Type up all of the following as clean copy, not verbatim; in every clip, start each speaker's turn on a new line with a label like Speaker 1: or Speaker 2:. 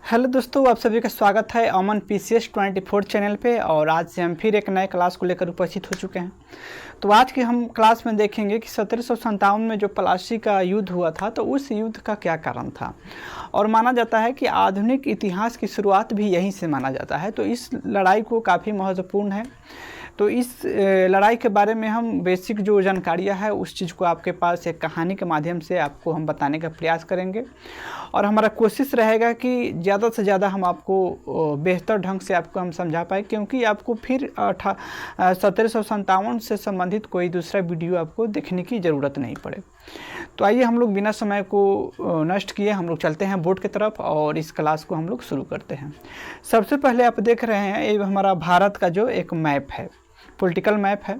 Speaker 1: Hello दोस्तों, आप सभी का स्वागत है अमन PCS 24 चैनल पे। और आज से हम फिर एक नए क्लास को लेकर उपस्थित हो चुके हैं। तो आज की हम क्लास में देखेंगे कि 1757 में जो प्लासी का युद्ध हुआ था, तो उस युद्ध का क्या कारण था। और माना जाता है कि आधुनिक इतिहास की शुरुआत भी यहीं से माना जाता है। तो इस लड़ाई को काफ़ी महत्वपूर्ण है। तो इस लड़ाई के बारे में हम बेसिक जो जानकारियाँ है उस चीज़ को आपके पास एक कहानी के माध्यम से आपको हम बताने का प्रयास करेंगे। और हमारा कोशिश रहेगा कि ज़्यादा से ज़्यादा हम आपको बेहतर ढंग से आपको हम समझा पाए, क्योंकि आपको फिर 1757 से संबंधित कोई दूसरा वीडियो आपको देखने की ज़रूरत नहीं पड़े। तो आइए हम लोग बिना समय को नष्ट किए हम लोग चलते हैं बोर्ड की तरफ और इस क्लास को हम लोग शुरू करते हैं। सबसे पहले आप देख रहे हैं ये हमारा भारत का जो एक मैप है, पॉलिटिकल मैप है।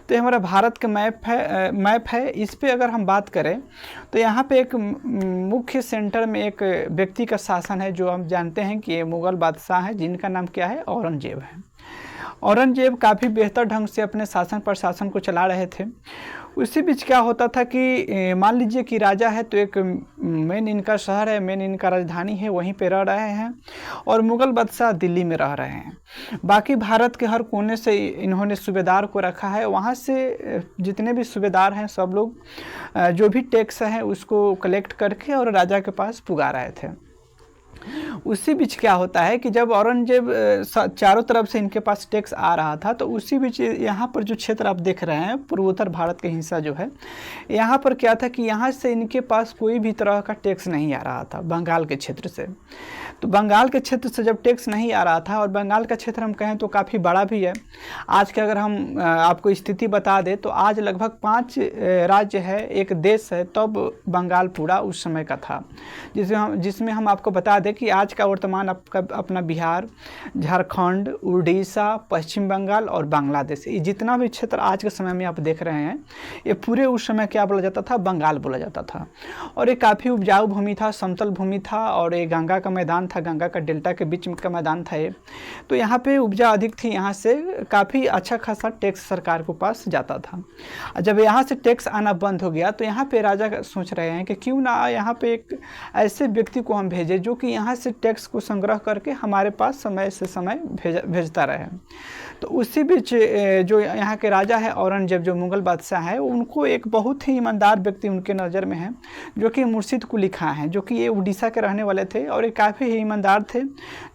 Speaker 1: तो ये हमारा भारत का मैप है। इस पे अगर हम बात करें तो यहाँ पे एक मुख्य सेंटर में एक व्यक्ति का शासन है, जो हम जानते हैं कि ये मुग़ल बादशाह है, जिनका नाम क्या है, औरंगजेब है। औरंगजेब काफ़ी बेहतर ढंग से अपने शासन प्रशासन को चला रहे थे। उसी बीच क्या होता था कि मान लीजिए कि राजा है, तो एक मेन इनका शहर है, मेन इनका राजधानी है, वहीं पे रह रहे हैं, और मुग़ल बादशाह दिल्ली में रह रहे हैं। बाकी भारत के हर कोने से इन्होंने सूबेदार को रखा है। वहाँ से जितने भी सूबेदार हैं सब लोग जो भी टैक्स है उसको कलेक्ट करके और राजा के पास पुगा रहे थे। उसी बीच क्या होता है कि जब औरंगजेब चारों तरफ से इनके पास टैक्स आ रहा था, तो उसी बीच यहाँ पर जो क्षेत्र आप देख रहे हैं, पूर्वोत्तर भारत का हिस्सा जो है, यहाँ पर क्या था कि यहाँ से इनके पास कोई भी तरह का टैक्स नहीं आ रहा था बंगाल के क्षेत्र से। तो बंगाल के क्षेत्र से जब टैक्स नहीं आ रहा था, और बंगाल का क्षेत्र हम कहें तो काफ़ी बड़ा भी है। आज के अगर हम आपको स्थिति बता दें तो आज लगभग 5 राज्य है, एक देश है, तब बंगाल पूरा उस समय का था। जिसमें हम आपको बता दें कि आज का वर्तमान अपना बिहार, झारखंड, उड़ीसा, पश्चिम बंगाल और बांग्लादेश, ये जितना भी क्षेत्र आज के समय में आप देख रहे हैं, ये पूरे उस समय क्या बोला जाता था, बंगाल बोला जाता था। और ये काफ़ी उपजाऊ भूमि था, समतल भूमि था, और ये गंगा का मैदान था, गंगा का डेल्टा के बीच का मैदान था ये। तो यहाँ पे उपजा अधिक थी, यहाँ से काफ़ी अच्छा खासा टैक्स सरकार के पास जाता था। जब यहाँ से टैक्स आना बंद हो गया, तो यहाँ पे राजा सोच रहे हैं कि क्यों ना यहाँ पे एक ऐसे व्यक्ति को हम भेजें जो कि यहाँ से टैक्स को संग्रह करके हमारे पास समय से समय भेजता रहे। तो उसी बीच जो यहाँ के राजा है औरंगजेब, जो मुग़ल बादशाह है, उनको एक बहुत ही ईमानदार व्यक्ति उनके नज़र में है, जो कि मुर्शिद कुली खां हैं, जो कि ये उड़ीसा के रहने वाले थे, और ये काफ़ी ही ईमानदार थे,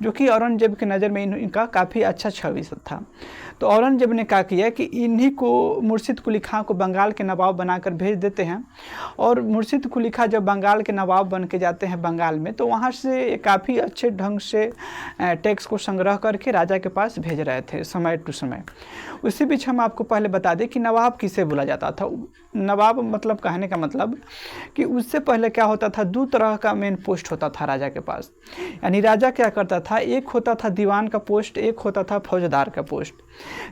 Speaker 1: जो कि औरंगजेब की नज़र में इनका काफ़ी अच्छा छवि था। तो औरंगजेब ने क्या किया कि इन्हीं को, मुर्शिद कुली खां को बंगाल के नवाब बनाकर भेज देते हैं। और मुर्शिद कुली खां जब बंगाल के नवाब बन के जाते हैं बंगाल में, तो वहाँ से काफ़ी अच्छे ढंग से टैक्स को संग्रह करके राजा के पास भेज रहे थे समय टू समय। उसी बीच हम आपको पहले बता दें कि नवाब किसे बोला जाता था। नवाब मतलब कहने का मतलब कि उससे पहले क्या होता था, 2 तरह का मेन पोस्ट होता था राजा के पास। यानी राजा क्या करता था, एक होता था दीवान का पोस्ट, एक होता था फौजदार का पोस्ट।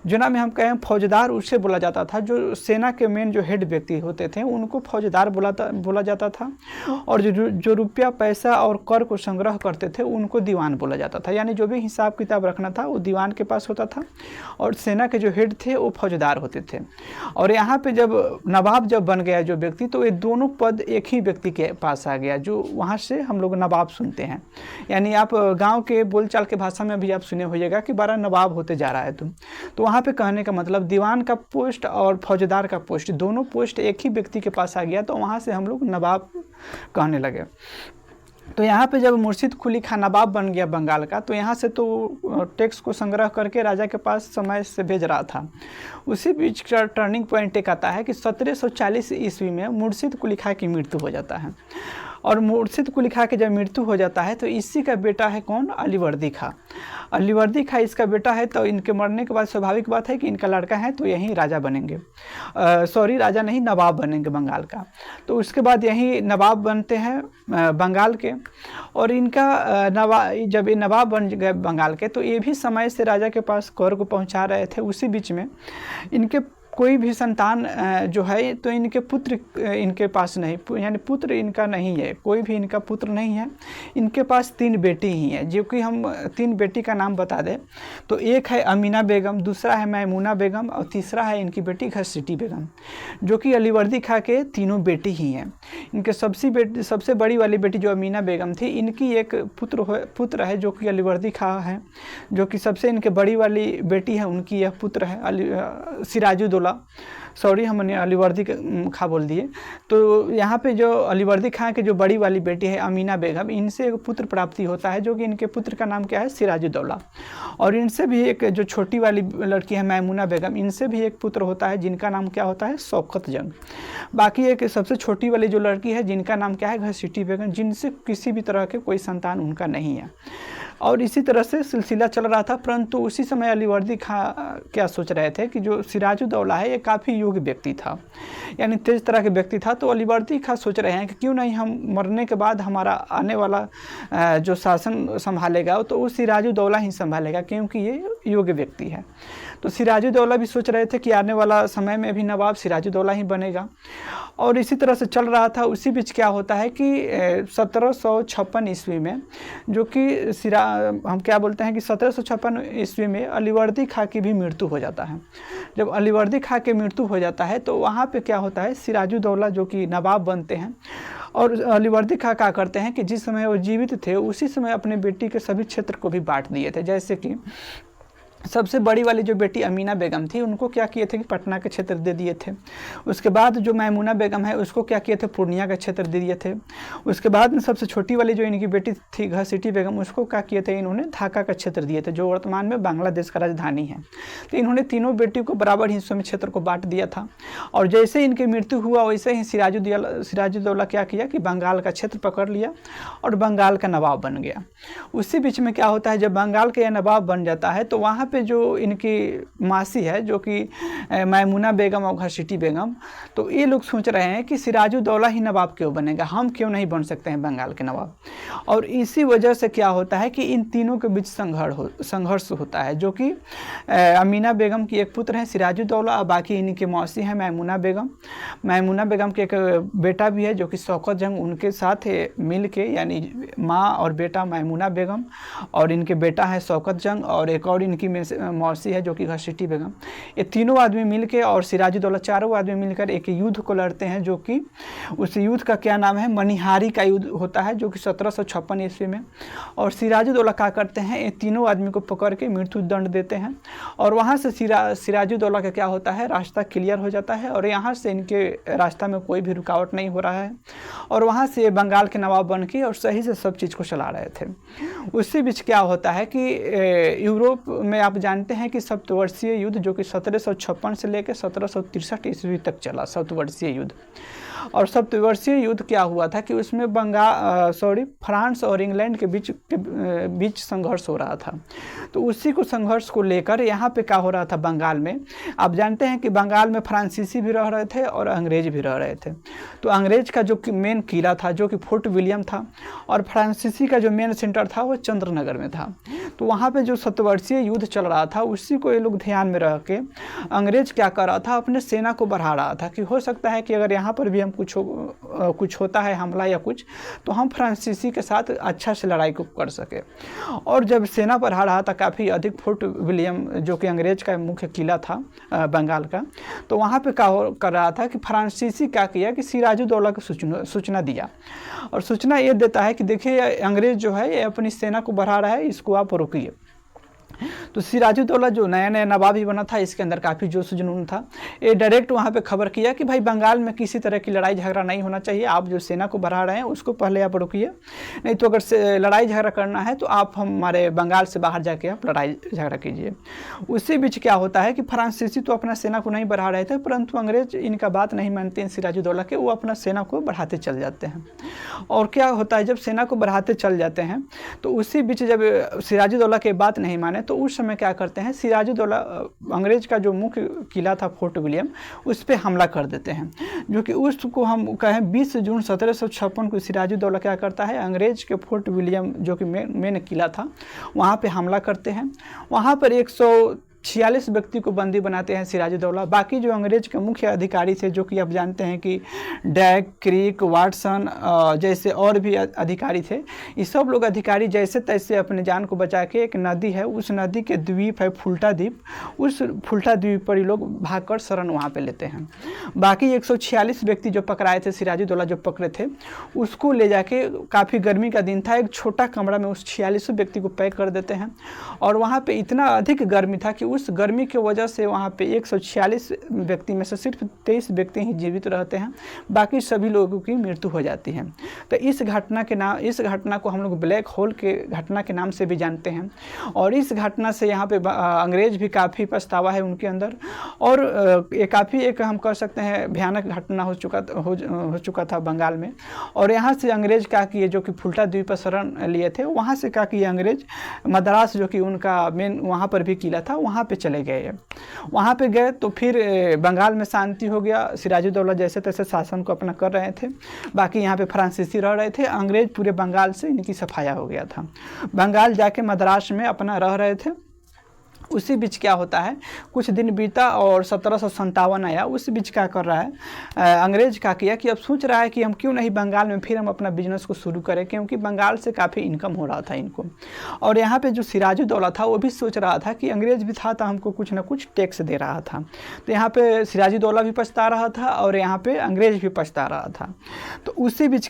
Speaker 1: जो ना में हम कहें फौजदार, उससे बोला जाता था जो सेना के मेन जो हेड व्यक्ति होते थे उनको फौजदार बोला जाता था। और जो रुपया पैसा और कर को संग्रह करते थे उनको दीवान बोला जाता था। यानी जो भी हिसाब किताब रखना था वो दीवान के पास होता था, और सेना के जो हेड थे वो फौजदार होते थे। और यहाँ पे जब नवाब जब बन गया जो व्यक्ति, तो ये दोनों पद एक ही व्यक्ति के पास आ गया, जो वहाँ से हम लोग नवाब सुनते हैं। यानी आप गाँव के बोलचाल के भाषा में भी आप सुने होइएगा कि बड़ा नवाब होते जा रहा है तुम। तो वहाँ पे कहने का मतलब दीवान का पोस्ट और फौजदार का पोस्ट, दोनों पोस्ट एक ही व्यक्ति के पास आ गया, तो वहाँ से हम लोग नवाब कहने लगे। तो यहाँ पे जब मुर्शिद कुली खां नवाब बन गया बंगाल का, तो यहाँ से तो टैक्स को संग्रह करके राजा के पास समय से भेज रहा था। उसी बीच का टर्निंग पॉइंट एक आता है कि 1740 ईस्वी में मुर्शिद कुली खां की मृत्यु हो जाता है। और मुर्शिद कुली खां की जब मृत्यु हो जाता है, तो इसी का बेटा है कौन, अलीवर्दी खां। अलीवर्दी खां इसका बेटा है। तो इनके मरने के बाद स्वाभाविक बात है कि इनका लड़का है तो यहीं राजा बनेंगे, राजा नहीं, नवाब बनेंगे बंगाल का। तो उसके बाद यहीं नवाब बनते हैं बंगाल के। और इनका जब ये नवाब बन गए बंगाल के, तो ये भी समय से राजा के पास कर को पहुंचा रहे थे। उसी बीच में इनके कोई भी संतान जो है तो इनके पुत्र इनके पास नहीं, यानी पुत्र इनका नहीं है, कोई भी इनका पुत्र नहीं है। इनके पास 3 बेटी ही हैं, जो कि हम 3 बेटी का नाम बता दें तो एक है अमीना बेगम, दूसरा है मैमूना बेगम और तीसरा है इनकी बेटी घसीटी बेगम, जो कि अलीवर्दी खां के तीनों बेटी ही हैं। इनके सबसे बड़ी वाली बेटी जो अमीना बेगम थी, इनकी एक पुत्र है जो कि अलीवर्दी खां है, जो कि सबसे इनके बड़ी वाली बेटी है, उनकी यह पुत्र है सिराजुद्दौला। सॉरी, हमने अलीवर्दी खां बोल दिए। तो यहाँ पे जो अलीवर्दी खां की जो बड़ी वाली बेटी है अमीना बेगम, इनसे एक पुत्र प्राप्ति होता है, जो कि इनके पुत्र का नाम क्या है, सिराजुद्दौला। और इनसे भी एक जो छोटी वाली लड़की है मैमूना बेगम, इनसे भी एक पुत्र होता है जिनका नाम क्या होता है, शौकत जंग। बाकी एक सबसे छोटी वाली जो लड़की है जिनका नाम क्या है, घसीटी बेगम, जिनसे किसी भी तरह के कोई संतान उनका नहीं है। और इसी तरह से सिलसिला चल रहा था। परंतु उसी समय अलीवर्दी खां क्या सोच रहे थे कि जो सिराजुद्दौला है ये काफ़ी योग्य व्यक्ति था, यानी तेज तरह के व्यक्ति था। तो अलीवर्दी खां सोच रहे हैं कि क्यों नहीं हम मरने के बाद हमारा आने वाला जो शासन संभालेगा तो वो सिराजुद्दौला ही संभालेगा, क्योंकि ये योग्य व्यक्ि है। तो सिराजुद्दौला भी सोच रहे थे कि आने वाला समय में भी नवाब सिराजुद्दौला ही बनेगा। और इसी तरह से चल रहा था। उसी बीच क्या होता है कि 1756 ईस्वी में, जो कि हम क्या बोलते हैं कि 1756 ईस्वी में अलीवर्दी खां की भी मृत्यु हो जाता है। जब अलीवर्दी खां की मृत्यु हो जाता है तो वहाँ पे क्या होता है, सिराजुद्दौला जो कि नवाब बनते हैं। और अलीवर्दी खां क्या करते हैं कि जिस समय वो जीवित थे उसी समय अपने बेटी के सभी क्षेत्र को भी बांट दिए थे। जैसे कि सबसे बड़ी वाली जो बेटी अमीना बेगम थी, उनको क्या किए थे कि पटना के क्षेत्र दे दिए थे। उसके बाद जो मैमूना बेगम है उसको क्या किए थे, पूर्णिया का क्षेत्र दे दिए थे। उसके बाद में सबसे छोटी वाली जो इनकी बेटी थी घसीटी बेगम, उसको क्या किए थे, इन्होंने ढाका का क्षेत्र दिए थे, जो वर्तमान में बांग्लादेश का राजधानी है। तो इन्होंने तीनों बेटियों को बराबर हिस्सों में क्षेत्र को बांट दिया था। और जैसे इनकी मृत्यु हुआ वैसे ही सिराजुद्दौला क्या किया कि बंगाल का क्षेत्र पकड़ लिया और बंगाल का नवाब बन गया। उसी बीच में क्या होता है, जब बंगाल का नवाब बन जाता है तो वहाँ पे जो इनकी मासी है, जो कि मैमूना बेगम और घसीटी बेगम, तो ये लोग सोच रहे हैं कि सिराजुद्दौला ही नवाब क्यों बनेगा, हम क्यों नहीं बन सकते हैं बंगाल के नवाब। और इसी वजह से क्या होता है कि इन तीनों के बीच संघर्ष होता है, जो कि अमीना बेगम की एक पुत्र है सिराजुद्दौला और बाकी इनकी मौसी है मैमूना बेगम। मैमूना बेगम के एक बेटा भी है जो कि शौकत जंग, उनके साथ मिल के, यानी माँ और बेटा मैमूना बेगम और इनके बेटा है शौकत जंग और एक और इनकी मौसी है जो कि घसीटी बेगम। ये तीनों आदमी मिलके और सिराजुद्दौला, चारों आदमी मिलकर एक युद्ध को लड़ते हैं, जो कि उस युद्ध का क्या नाम है, मनिहारी का युद्ध होता है, जो कि 1756 ईस्वी में। और सिराजुद्दौला क्या करते हैं, ये तीनों आदमी को पकड़ के मृत्यु दंड देते हैं। और वहाँ से सिराजुद्दौला का क्या होता है, रास्ता क्लियर हो जाता है और यहाँ से इनके रास्ता में कोई भी रुकावट नहीं हो रहा है। और वहाँ से बंगाल के नवाब बन के और सही से सब चीज़ को चला रहे थे। उसी बीच क्या होता है कि यूरोप में आप जानते हैं कि सप्तवर्षीय युद्ध, जो कि 1756 से लेकर 1763 ईस्वी तक चला, सप्तवर्षीय युद्ध। और सप्तवर्षीय युद्ध क्या हुआ था कि उसमें फ्रांस और इंग्लैंड के बीच संघर्ष हो रहा था। तो उसी को संघर्ष को लेकर यहाँ पे क्या हो रहा था, बंगाल में आप जानते हैं कि बंगाल में फ्रांसीसी भी रह रहे थे और अंग्रेज भी रह रहे थे। तो अंग्रेज का जो मेन किला था जो कि फोर्ट विलियम था, और फ्रांसीसी का जो मेन सेंटर था वो चंद्रनगर में था। तो वहाँ पे जो सप्तवर्षीय युद्ध चल रहा था उसी को ये लोग ध्यान में रख के अंग्रेज क्या कर रहा था, अपने सेना को बढ़ा रहा था कि हो सकता है कि अगर यहाँ पर भी हम कुछ होता है हमला या कुछ, तो हम फ्रांसीसी के साथ अच्छा से लड़ाई को कर सके। और जब सेना बढ़ा रहा था काफ़ी अधिक, फोर्ट विलियम जो कि अंग्रेज का मुख्य किला था बंगाल का, तो वहाँ पे क्या कर रहा था कि फ्रांसीसी क्या किया कि सिराजुद्दौला को सूचना दिया। और सूचना ये देता है कि देखिए अंग्रेज जो है ये अपनी सेना को बढ़ा रहा है, इसको आप रोकिए। तो सिराजुद्दौला जो नया नया नवाब ही बना था, इसके अंदर काफ़ी जोश जुनून था। ये डायरेक्ट वहाँ पे खबर किया कि भाई बंगाल में किसी तरह की लड़ाई झगड़ा नहीं होना चाहिए, आप जो सेना को बढ़ा रहे हैं उसको पहले आप रोकिए, नहीं तो अगर लड़ाई झगड़ा करना है तो आप हमारे बंगाल से बाहर जाके आप लड़ाई झगड़ा कीजिए। उसी बीच क्या होता है कि फ्रांसीसी तो अपना सेना को नहीं बढ़ा रहे थे, परंतु अंग्रेज इनका बात नहीं मानते हैं सिराजुद्दौला के, वो अपना सेना को बढ़ाते चल जाते हैं। और क्या होता है, जब सेना को बढ़ाते चल जाते हैं तो उसी बीच जब सिराजुद्दौला की बात नहीं माने तो उस समय क्या करते हैं, सिराजुद्दौला अंग्रेज का जो मुख्य किला था फोर्ट विलियम, उस पर हमला कर देते हैं। जो कि उसको हम कहें 20 जून 1756 को सिराजुद्दौला क्या करता है, अंग्रेज के फोर्ट विलियम जो कि मेन किला था वहाँ पे हमला करते हैं। वहाँ पर 46 व्यक्ति को बंदी बनाते हैं सिराजुद्दौला। बाकी जो अंग्रेज के मुख्य अधिकारी थे, जो कि आप जानते हैं कि डैक, क्रिक, वाटसन जैसे और भी अधिकारी थे, ये सब लोग अधिकारी जैसे तैसे अपने जान को बचा के, एक नदी है, उस नदी के द्वीप है फुल्टा द्वीप, उस फुल्टा द्वीप पर ये लोग भागकर शरण वहाँ पे लेते हैं। बाकी 146 व्यक्ति जो पकड़ाए थे, सिराजुद्दौला जो पकड़े थे, उसको ले जाके, काफ़ी गर्मी का दिन था, एक छोटा कमरा में उस 46 व्यक्ति को पैक कर देते हैं। और वहाँ पे इतना अधिक गर्मी था कि उस गर्मी की वजह से वहाँ पे 146 व्यक्ति में से सिर्फ 23 व्यक्ति ही जीवित रहते हैं, बाकी सभी लोगों की मृत्यु हो जाती है। तो इस घटना को हम लोग ब्लैक होल के घटना के नाम से भी जानते हैं। और इस घटना से यहाँ पे अंग्रेज भी काफ़ी पछतावा है उनके अंदर, और ये काफ़ी एक हम कह सकते हैं भयानक घटना हो चुका था बंगाल में। और यहाँ से अंग्रेज क्या किए, जो कि फुल्टा द्वीप पर शरण लिए थे, वहाँ से क्या किए अंग्रेज, मद्रास जो कि उनका मेन वहाँ पर भी किला था, वहाँ पे चले गए। वहाँ पे गए तो फिर बंगाल में शांति हो गया। सिराजुद्दौला जैसे तैसे शासन को अपना कर रहे थे, बाकी यहाँ पे फ्रांसीसी रह रहे थे। अंग्रेज पूरे बंगाल से इनकी सफाया हो गया था। बंगाल जाके मद्रास में अपना रह रहे थे। उसी बीच क्या होता है, कुछ दिन बीता और 1757 आया। उस बीच क्या कर रहा है अंग्रेज, क्या किया कि अब सोच रहा है कि हम क्यों नहीं बंगाल में फिर हम अपना बिजनेस को शुरू करें, क्योंकि बंगाल से काफ़ी इनकम हो रहा था इनको। और यहाँ पे जो सिराजुद्दौला था वो भी सोच रहा था कि अंग्रेज भी था तो हमको कुछ ना कुछ टैक्स दे रहा था। तो यहाँ पे सिराजुद्दौला भी पछता रहा था और यहाँ पे अंग्रेज भी पछता रहा था। तो उसी बीच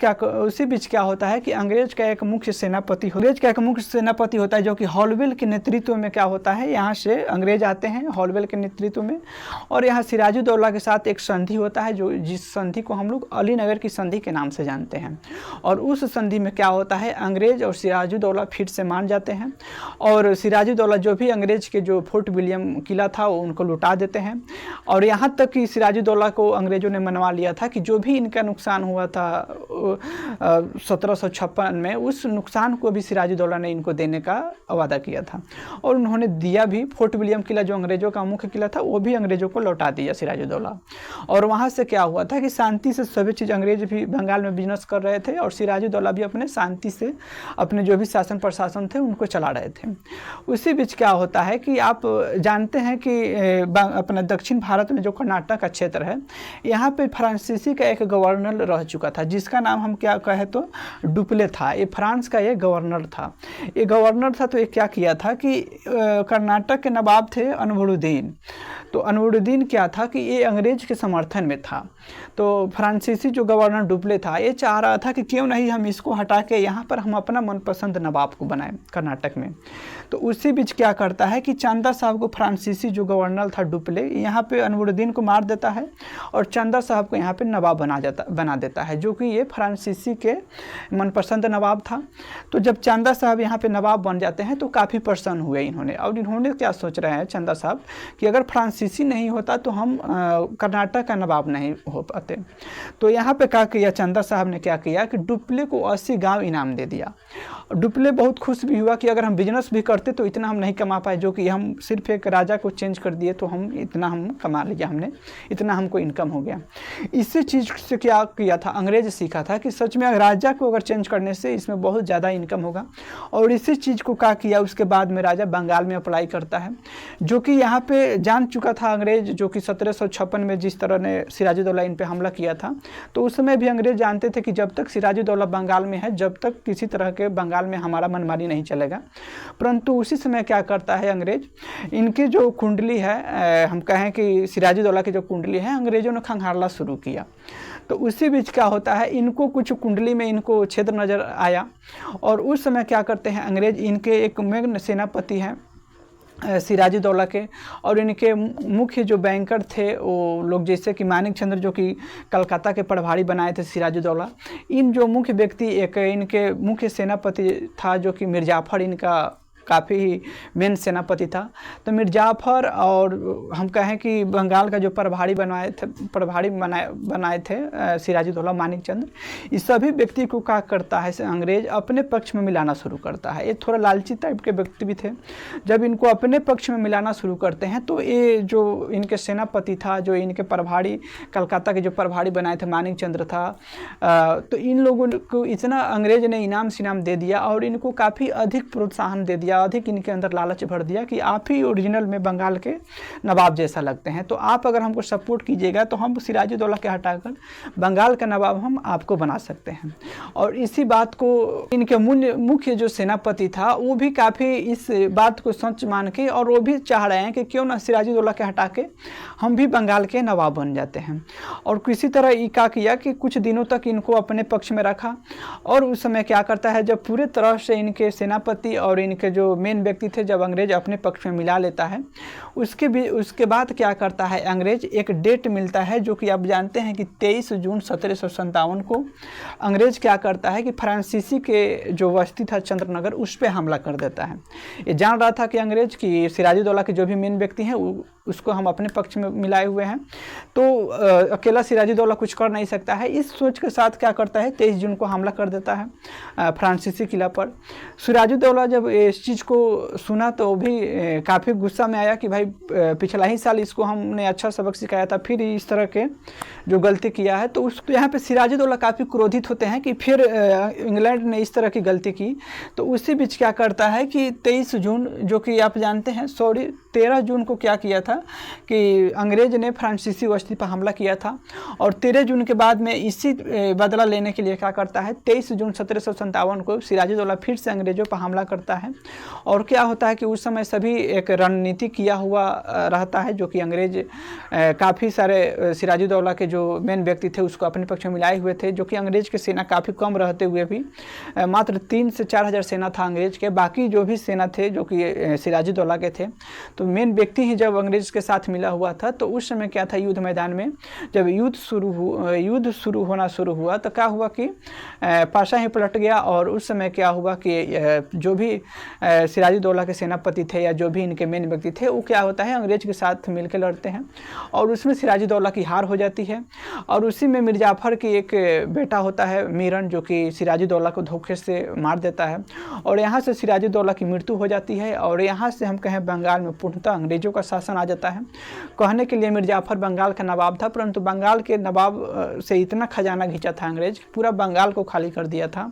Speaker 1: क्या होता है कि अंग्रेज का एक मुख्य सेनापति होता है, जो कि हॉलवेल के नेतृत्व में क्या होता है, यहाँ से अंग्रेज आते हैं हॉलवेल के नेतृत्व में। और यहाँ सिराजुद्दौला के साथ एक संधि होता है, जो जिस संधि को हम लोग अलीनगर की संधि के नाम से जानते हैं। और उस संधि में क्या होता है, अंग्रेज और सिराजुद्दौला फिर से मान जाते हैं। और सिराजुद्दौला जो भी अंग्रेज के जो फोर्ट विलियम किला था वो उनको लुटा देते हैं। और यहाँ तक कि सिराजुद्दौला को अंग्रेजों ने मनवा लिया था कि जो भी इनका नुकसान हुआ था 1756 में, उस नुकसान को भी सिराजुद्दौला ने इनको देने का वादा किया था। और उन्होंने दिया भी। फोर्ट विलियम किला जो अंग्रेजों का मुख्य किला था वो भी अंग्रेजों को लौटा दिया सिराजुद्दौला। और वहाँ से क्या हुआ था कि शांति से सभी चीज़, अंग्रेज भी बंगाल में बिजनेस कर रहे थे और सिराजुद्दौला भी अपने शांति से अपने जो भी शासन प्रशासन थे उनको चला रहे थे। उसी बीच क्या होता है कि आप जानते हैं कि अपना दक्षिण भारत में जो कर्नाटक का क्षेत्र है, यहाँ पे फ्रांसीसी का एक गवर्नर रह चुका था, जिसका नाम हम क्या कहें तो डुप्ले था। ये फ्रांस का ये गवर्नर था। तो ये क्या किया था कि कर्नाटक के नवाब थे अनवरुद्दीन। तो अनवरुद्दीन क्या था कि ये अंग्रेज के समर्थन में था। तो फ्रांसीसी जो गवर्नर डुप्ले था, ये चाह रहा था कि क्यों नहीं हम इसको हटा के यहाँ पर हम अपना मनपसंद नवाब को बनाएं कर्नाटक में। तो उसी बीच क्या करता है कि चंदा साहब को, फ्रांसीसी जो गवर्नर था डुप्ले, यहाँ पे अनवरुद्दीन को मार देता है और चंदा साहब को यहाँ पे नवाब बना देता है, जो कि ये फ्रांसीसी के मनपसंद नवाब था। तो जब चंदा साहब यहाँ पे नवाब बन जाते हैं तो काफ़ी प्रसन्न हुए इन्होंने। और इन्होंने क्या सोच रहे हैं चंदा साहब कि अगर फ्रांसीसी नहीं होता तो हम कर्नाटक का नवाब नहीं हो पाते। तो यहाँ पे क्या किया चंदा साहब ने, क्या किया कि डुप्ले को 80 गांव इनाम दे दिया। डुप्ले बहुत खुश भी हुआ कि अगर हम बिजनेस भी करते तो इतना हम नहीं कमा पाए, जो कि हम सिर्फ एक राजा को चेंज कर दिए तो हम इतना हम कमा लिया, हमने इतना हमको इनकम हो गया। इसी चीज़ से क्या किया था अंग्रेज, सीखा था कि सच में राजा को अगर चेंज करने से इसमें बहुत ज़्यादा इनकम होगा। और इसी चीज़ को क्या किया, उसके बाद में राजा बंगाल में अप्लाई करता है, जो कि यहाँ पे जान चुका था अंग्रेज, जो कि 1756 में जिस तरह ने सिराजुद्दौला इन पे हमला किया था। तो उस समय भी अंग्रेज जानते थे कि जब तक सिराजुद्दौला बंगाल में है, जब तक किसी तरह के बंगाल में हमारा मनमानी नहीं चलेगा। परंतु उसी समय क्या करता है अंग्रेज, इनकी जो कुंडली है, हम कहें कि सिराजुद्दौला की जो कुंडली है, अंग्रेजों ने खंगालना शुरू किया। तो उसी बीच क्या होता है, इनको कुछ कुंडली में इनको छेद नज़र आया। और उस समय क्या करते हैं अंग्रेज, इनके एक मेघ सेनापति हैं सिराजुद्दौला के, और इनके मुख्य जो बैंकर थे वो लोग जैसे कि मानिक चंद्र, जो कि कलकत्ता के प्रभारी बनाए थे सिराजुद्दौला। इन जो मुख्य व्यक्ति, एक इनके मुख्य सेनापति था जो कि मिर्जाफर, इनका काफ़ी मेन सेनापति था। तो मिर्जाफर और हम कहें कि बंगाल का जो प्रभारी बनाए थे सिराजुद्दौला मानिक चंद्र, इस सभी व्यक्ति को क्या करता है अंग्रेज अपने पक्ष में मिलाना शुरू करता है। ये थोड़ा लालची टाइप के व्यक्ति भी थे। जब इनको अपने पक्ष में मिलाना शुरू करते हैं तो ये जो इनके सेनापति था, जो इनके प्रभारी, कलकत्ता के जो प्रभारी बनाए थे मानिक चंद्र था, तो इन लोगों को इतना अंग्रेज ने इनाम सिनाम दे दिया और इनको काफ़ी अधिक प्रोत्साहन दे दिया दिया, अधिक इनके अंदर लालच भर दिया कि आप ही ओरिजिनल में बंगाल के नवाब जैसा लगते हैं, तो आप अगर हमको सपोर्ट कीजिएगा तो हम सिराजुद्दौला के हटाकर बंगाल का नवाब हम आपको बना सकते हैं। और इसी बात को इनके मुख्य जो सेनापति था वो भी काफ़ी इस बात को सच मान के और वो भी चाह रहे हैं कि क्यों ना सिराजुद्दौला के हटा के हम भी बंगाल के नवाब बन जाते हैं। और किसी तरह ये क्या किया कि कुछ दिनों तक इनको अपने पक्ष में रखा। और उस समय क्या करता है, जब पूरे तरह से इनके सेनापति और इनके जो मेन व्यक्ति थे जब अंग्रेज अपने पक्ष में मिला लेता है, उसके बाद क्या करता है अंग्रेज, एक डेट मिलता है जो कि आप जानते हैं कि 23 जून 1757 को अंग्रेज क्या करता है कि फ्रांसीसी के जो बस्ती था चंद्रनगर उस पर हमला कर देता है। ये जान रहा था कि अंग्रेज की सिराजुद्दौला के जो भी मेन व्यक्ति हैं उसको हम अपने पक्ष में मिलाए हुए हैं, तो अकेला सिराजुद्दौला कुछ कर नहीं सकता है। इस सोच के साथ क्या करता है 23 जून को हमला कर देता है फ्रांसीसी किला पर। सिराजुद्दौला जब इस चीज़ को सुना तो भी काफ़ी गुस्सा में आया कि भाई पिछला ही साल इसको हमने अच्छा सबक सिखाया था, फिर इस तरह के जो गलती किया है। तो उस यहाँ पे सिराजुद्दौला काफ़ी क्रोधित होते हैं कि फिर इंग्लैंड ने इस तरह की गलती की। तो उसी बीच क्या करता है कि 23 जून जो कि आप जानते हैं 13 जून को क्या किया था कि अंग्रेज ने फ्रांसीसी बस्ती पर हमला किया था। और 13 जून के बाद में इसी बदला लेने के लिए क्या करता है 23 जून 1757 को सिराजुद्दौला फिर से अंग्रेजों पर हमला करता है। और क्या होता है कि उस समय सभी एक रणनीति किया हुआ रहता है जो कि अंग्रेज काफ़ी सारे सिराजुद्दौला के जो मेन व्यक्ति थे उसको अपने पक्ष में मिलाए हुए थे, जो कि अंग्रेज की सेना काफ़ी कम रहते हुए भी मात्र 3 से 4 हज़ार सेना था अंग्रेज के, बाकी जो भी सेना थे जो कि सिराजुद्दौला के थे। तो मेन व्यक्ति ही जब अंग्रेज के साथ मिला हुआ था, तो उस समय क्या था युद्ध मैदान में जब युद्ध शुरू होना शुरू हुआ तो क्या हुआ कि पाशा ही पलट गया। और उस समय क्या हुआ कि जो भी सिराजुद्दौला के सेनापति थे या जो भी इनके मेन व्यक्ति थे वो क्या होता है अंग्रेज के साथ मिलकर लड़ते हैं और उसमें सिराजुद्दौला की हार हो जाती है। और उसी में मिर्जाफर की एक बेटा होता है मीरन जो कि सिराजुद्दौला को धोखे से मार देता है और यहाँ से सिराजुद्दौला की मृत्यु हो जाती है। और यहाँ से हम कहें बंगाल में पूर्णतः अंग्रेजों का शासन आ जाता है। कहने के लिए मिर्जाफर बंगाल का नवाब था, परंतु बंगाल के नवाब से इतना खजाना घिंचा था अंग्रेज, पूरा बंगाल को खाली कर दिया था।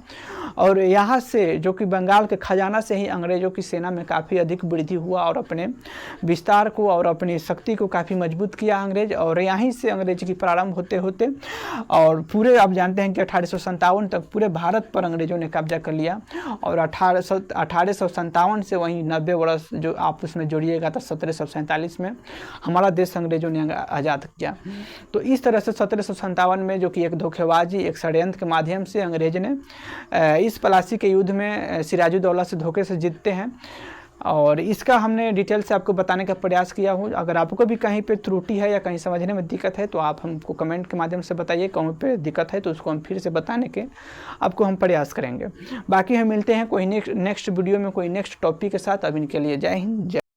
Speaker 1: और यहाँ से जो कि बंगाल के खजाना से ही अंग्रेजों की सेना में काफ़ी अधिक वृद्धि हुआ और अपने विस्तार को और अपनी शक्ति को काफ़ी मजबूत किया अंग्रेज। और यहीं से अंग्रेज की प्रारंभ होते होते और पूरे आप जानते हैं कि 1857 तक पूरे भारत पर अंग्रेजों ने कब्जा कर लिया। और 1857 से वहीं 90 वर्ष जो आप उसमें जोड़िएगा तो 1747 में हमारा देश अंग्रेजों ने आज़ाद किया। तो इस तरह से 1757 में जो कि एक धोखेबाजी एक षड्यंत्र के माध्यम से अंग्रेज ने इस प्लासी के युद्ध में सिराजुद्दौला से धोखे से जीतते हैं। और इसका हमने डिटेल से आपको बताने का प्रयास किया हूँ। अगर आपको भी कहीं पे त्रुटि है या कहीं समझने में दिक्कत है तो आप हमको कमेंट के माध्यम से बताइए, कहीं पे दिक्कत है तो उसको हम फिर से बताने के आपको हम प्रयास करेंगे। बाकी हम मिलते हैं कोई नेक्स्ट वीडियो में कोई नेक्स्ट टॉपिक के साथ। अब इनके लिए जय हिंद जय।